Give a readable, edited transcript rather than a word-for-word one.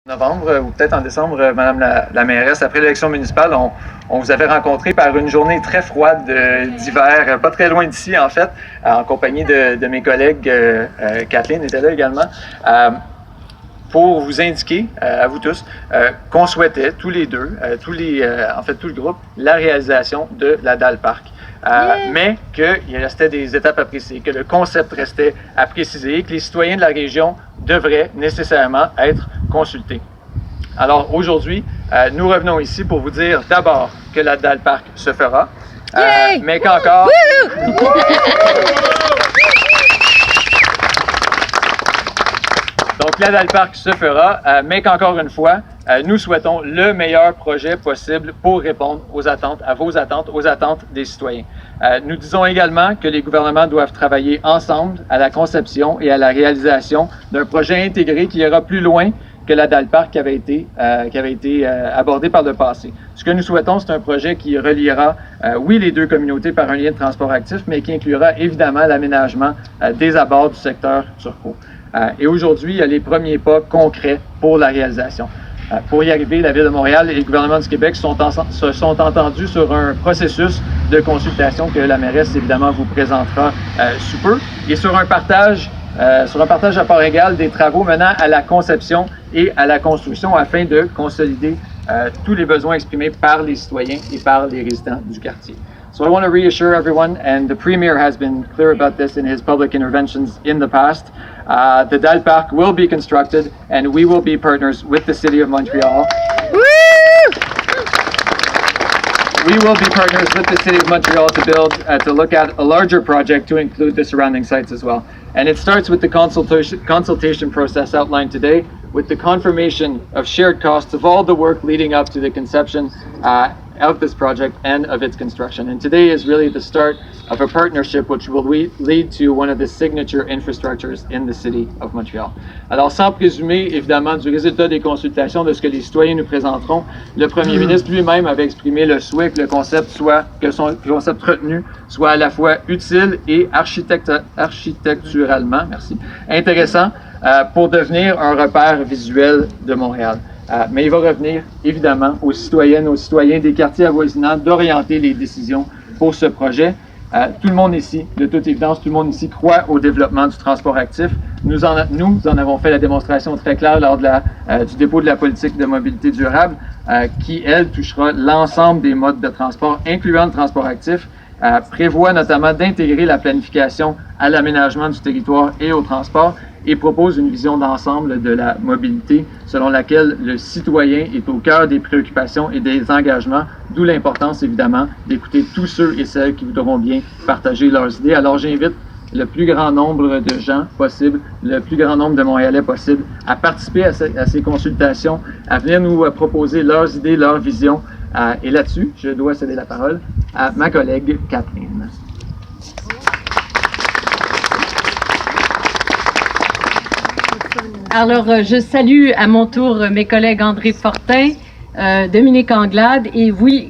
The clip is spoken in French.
Novembre ou peut-être en décembre, Madame la mairesse, après l'élection municipale, on vous avait rencontré par une journée très froide d'hiver, pas très loin d'ici en fait, en compagnie de mes collègues, Kathleen était là également, pour vous indiquer à vous tous qu'on souhaitait tous les deux, en fait tout le groupe, la réalisation de la Dalle Park. Mais qu'il restait des étapes à préciser, que le concept restait à préciser, que les citoyens de la région devraient nécessairement être consultés. Alors aujourd'hui, nous revenons ici pour vous dire d'abord que la Dalle Park se fera, mais qu'encore... Donc la Dalle Park se fera, mais qu'encore une fois, nous souhaitons le meilleur projet possible pour répondre aux attentes, aux attentes des citoyens. Nous disons également que les gouvernements doivent travailler ensemble à la conception et à la réalisation d'un projet intégré qui ira plus loin que la Dalle Park qui avait été abordée par le passé. Ce que nous souhaitons, c'est un projet qui reliera, oui, les deux communautés par un lien de transport actif, mais qui inclura évidemment l'aménagement des abords du secteur Turcot. Et aujourd'hui, il y a les premiers pas concrets pour la réalisation. Pour y arriver, la Ville de Montréal et le gouvernement du Québec se sont entendus sur un processus de consultation que la mairesse, évidemment, vous présentera sous peu, et sur un partage à part égale des travaux menant à la conception et à la construction afin de consolider tous les besoins exprimés par les citoyens et par les résidents du quartier. So I want to reassure everyone, and the Premier has been clear about this in his public interventions in the past, the Dalle Park will be constructed and we will be partners with the City of Montreal. Woo! We will be partners with the City of Montreal to look at a larger project to include the surrounding sites as well. And it starts with the consultation process outlined today, with the confirmation of shared costs of all the work leading up to the conception of this project and of its construction. And today is really the start of a partnership which will lead to one of the signature infrastructures in the City of Montreal. Alors, sans présumer évidemment du résultat des consultations, de ce que les citoyens nous présenteront, le premier ministre lui-même avait exprimé le souhait que son concept retenu soit à la fois utile et architecturalement, intéressant pour devenir un repère visuel de Montréal. Mais il va revenir, évidemment, aux citoyennes, aux citoyens des quartiers avoisinants d'orienter les décisions pour ce projet. Tout le monde ici, de toute évidence, tout le monde ici croit au développement du transport actif. Nous en avons fait la démonstration très claire lors du dépôt de la politique de mobilité durable, qui, elle, touchera l'ensemble des modes de transport, incluant le transport actif, prévoit notamment d'intégrer la planification à l'aménagement du territoire et au transport, et propose une vision d'ensemble de la mobilité selon laquelle le citoyen est au cœur des préoccupations et des engagements, d'où l'importance évidemment d'écouter tous ceux et celles qui voudront bien partager leurs idées. Alors j'invite le plus grand nombre de gens possible, le plus grand nombre de Montréalais possible à participer à ces consultations, à venir nous proposer leurs idées, leurs visions. Et là-dessus, je dois céder la parole à ma collègue Kathleen. Alors, je salue à mon tour mes collègues André Fortin, Dominique Anglade et oui,